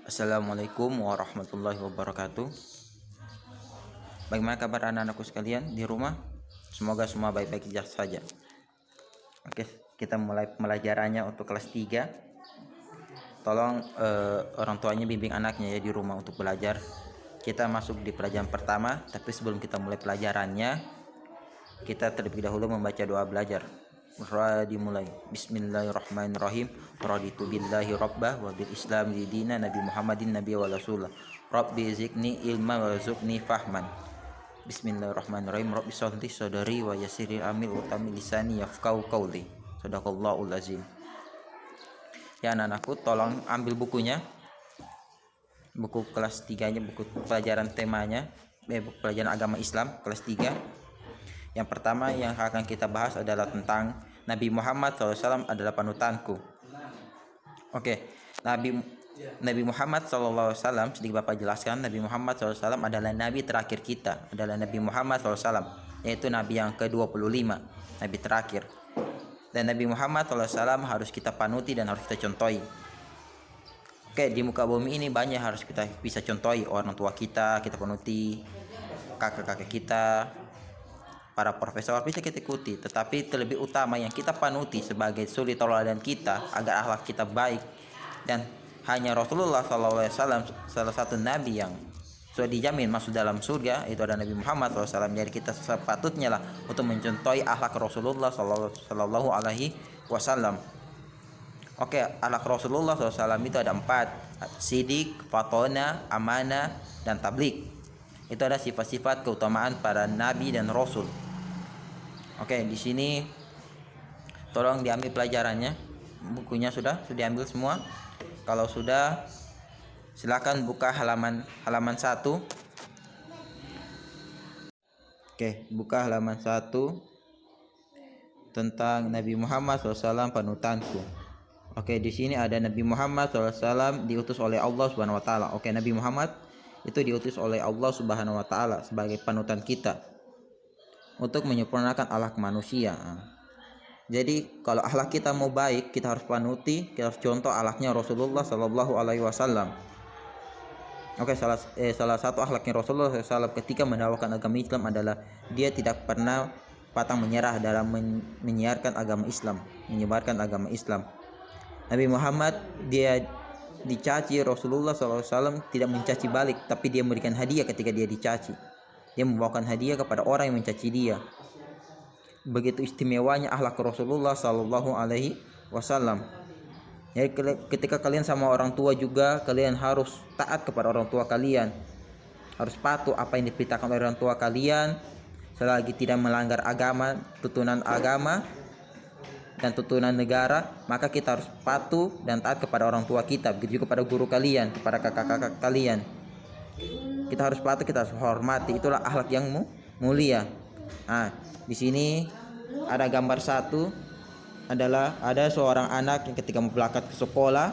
Assalamualaikum warahmatullahi wabarakatuh. Bagaimana kabar anak-anakku sekalian di rumah? Semoga semua baik-baik saja. Oke, kita mulai pembelajarannya untuk kelas 3. Tolong orang tuanya bimbing anaknya ya di rumah untuk belajar. Kita masuk di pelajaran pertama, tapi sebelum kita mulai pelajarannya, kita terlebih dahulu membaca doa belajar. Dimulai. Bismillahirrahmanirrahim. Raditu billahi rabbah wa bil islam dina Nabi Muhammadin nabiy wa rasulullah. Rabbi zidni ilma warzuqni fahman. Bismillahirrahmanirrahim. Rabbi sholli sadri wa yassiril amri wa tamil lisani yafqahu qawli. Shadaqallahul azim. Ya anak-anakku, tolong ambil bukunya. Buku kelas 3-nya, buku pelajaran temanya, buku pelajaran agama Islam kelas 3. Yang pertama yang akan kita bahas adalah tentang Nabi Muhammad SAW adalah panutanku. Oke, Nabi Muhammad SAW, sedikit Bapak jelaskan, Nabi Muhammad SAW adalah Nabi terakhir kita, adalah Nabi Muhammad SAW, yaitu Nabi yang ke-25, Nabi terakhir. Dan Nabi Muhammad SAW harus kita panuti dan harus kita contohi. Oke, di muka bumi ini banyak harus kita bisa contohi. Orang tua kita panuti, kakak-kakak kita, para profesor bisa kita ikuti, tetapi terlebih utama yang kita panuti sebagai suri tauladan kita agar akhlak kita baik, dan hanya Rasulullah SAW salah satu nabi yang sudah dijamin masuk dalam surga, itu adalah Nabi Muhammad SAW. Jadi kita sepatutnya lah untuk mencontohi akhlak Rasulullah Sallallahu Alaihi Wasallam. Oke, akhlak Rasulullah SAW itu ada 4: sidik, fatona, amanah, dan tablik. Itu ada sifat-sifat keutamaan para nabi dan rasul. Oke, di sini tolong diambil pelajarannya. Bukunya sudah diambil semua. Kalau sudah, silakan buka halaman 1. Oke, buka halaman 1 tentang Nabi Muhammad SAW panutanku. Oke, di sini ada Nabi Muhammad SAW diutus oleh Allah Subhanahu Wa Taala. Oke, Nabi Muhammad itu diutus oleh Allah Subhanahu Wa Taala sebagai panutan kita untuk menyempurnakan akhlak manusia. Jadi kalau akhlak kita mau baik, kita harus panuti, kita harus contoh akhlaknya Rasulullah Sallallahu Alaihi Wasallam. Oke, salah satu akhlaknya Rasulullah SAW ketika mendakwakan agama Islam adalah dia tidak pernah pantang menyerah dalam menyiarkan agama Islam, menyebarkan agama Islam. Nabi Muhammad dia dicaci, Rasulullah SAW tidak mencaci balik, tapi dia memberikan hadiah ketika dia dicaci. Dia membawakan hadiah kepada orang yang mencaci dia. Begitu istimewanya akhlak Rasulullah Sallallahu Alaihi Wasallam. Jadi ketika kalian sama orang tua juga, kalian harus taat kepada orang tua kalian, harus patuh apa yang diperintahkan oleh orang tua kalian, selagi tidak melanggar agama, tuntunan agama dan tuntunan negara, maka kita harus patuh dan taat kepada orang tua kita. Begitu juga kepada guru kalian, kepada kakak-kakak kalian. Kita harus patuh, kita harus hormati. Itulah akhlak yang mulia. Di sini ada gambar 1, adalah ada seorang anak yang ketika mau berangkat ke sekolah,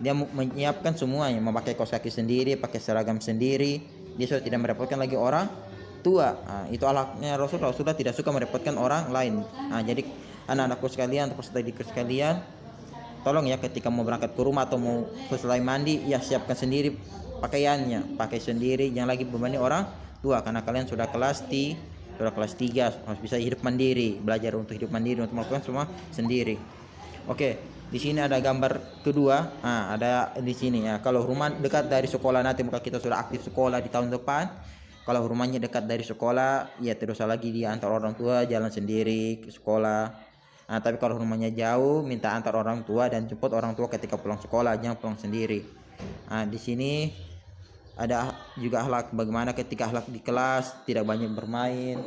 dia menyiapkan semuanya, memakai kaos kaki sendiri, pakai seragam sendiri. Dia sudah tidak merepotkan lagi orang tua. Itu akhlaknya Rasulullah tidak suka merepotkan orang lain. Jadi anak-anakku sekalian atau peserta didik sekalian, tolong ya ketika mau berangkat ke rumah atau mau selesai mandi, ya siapkan sendiri pakaiannya, pakai sendiri, jangan lagi membebani orang tua, karena kalian sudah kelas 3, harus bisa hidup mandiri, belajar untuk hidup mandiri, untuk melakukan semua sendiri. Oke, di sini ada gambar kedua. Ada di sini ya. Kalau rumah dekat dari sekolah nanti, maka kita sudah aktif sekolah di tahun depan. Kalau rumahnya dekat dari sekolah, ya tidak usah lagi dia antar orang tua, jalan sendiri ke sekolah. Tapi kalau rumahnya jauh, minta antar orang tua dan jemput orang tua ketika pulang sekolah, jangan pulang sendiri. Di sini ada juga akhlak bagaimana ketika akhlak di kelas, tidak banyak bermain.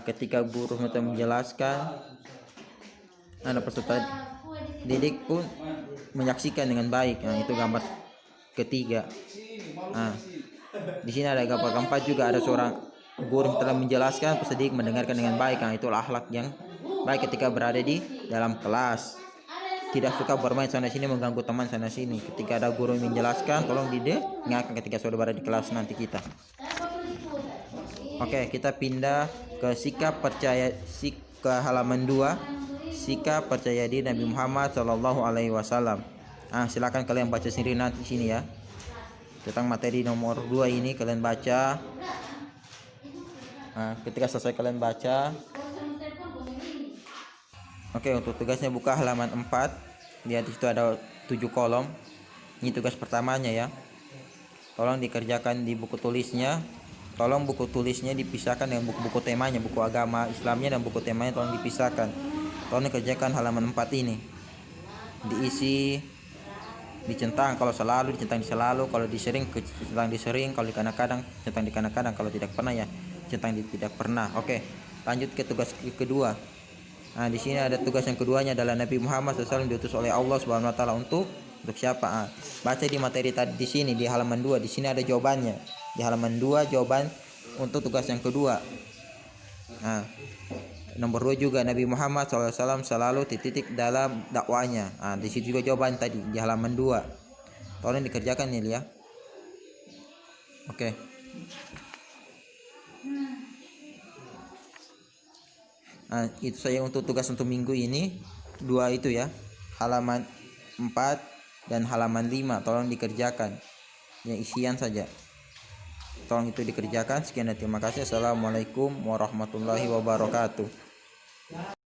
Ketika guru menjelaskan, anak peserta didik pun menyaksikan dengan baik. Itu gambar ketiga. Di sini ada gambar keempat juga, ada seorang guru telah menjelaskan, peserta didik mendengarkan dengan baik. Itulah akhlak yang baik ketika berada di dalam kelas. Tidak suka bermain sana sini, mengganggu teman sana sini. Ketika ada guru yang menjelaskan, tolong didengarkan ketika sudah berada di kelas nanti kita. Oke, kita pindah ke sikap percaya ke halaman 2. sikap percaya diri Nabi Muhammad Shallallahu Alaihi Wasallam. Silakan kalian baca sendiri nanti sini ya. Tentang materi nomor 2 ini kalian baca. Ketika selesai kalian baca, oke, untuk tugasnya buka halaman 4. Lihat di situ ada 7 kolom. Ini tugas pertamanya ya. Tolong dikerjakan di buku tulisnya. Tolong buku tulisnya dipisahkan dengan buku-buku temanya, buku agama Islamnya dan buku temanya tolong dipisahkan. Tolong dikerjakan halaman 4 ini. Diisi, dicentang kalau selalu, dicentang di selalu, kalau disering centang disering, kalau di kadang-kadang centang di kadang-kadang, kalau tidak pernah ya centang di tidak pernah. Oke, lanjut ke tugas kedua. Di sini ada tugas yang keduanya adalah Nabi Muhammad SAW diutus oleh Allah Subhanahu Wa Taala untuk siapa? Baca di materi tadi di sini di halaman 2. Di sini ada jawabannya. Di halaman 2 jawaban untuk tugas yang kedua. Nomor 2 juga Nabi Muhammad SAW selalu titik dalam dakwanya. Di situ juga jawaban tadi di halaman 2. Tolong dikerjakan nih ya. Oke. Itu saja untuk tugas untuk minggu ini. 2 itu ya. Halaman 4 dan halaman 5 tolong dikerjakan. Ya, isian saja. Tolong itu dikerjakan. Sekian dan terima kasih. Assalamualaikum warahmatullahi wabarakatuh.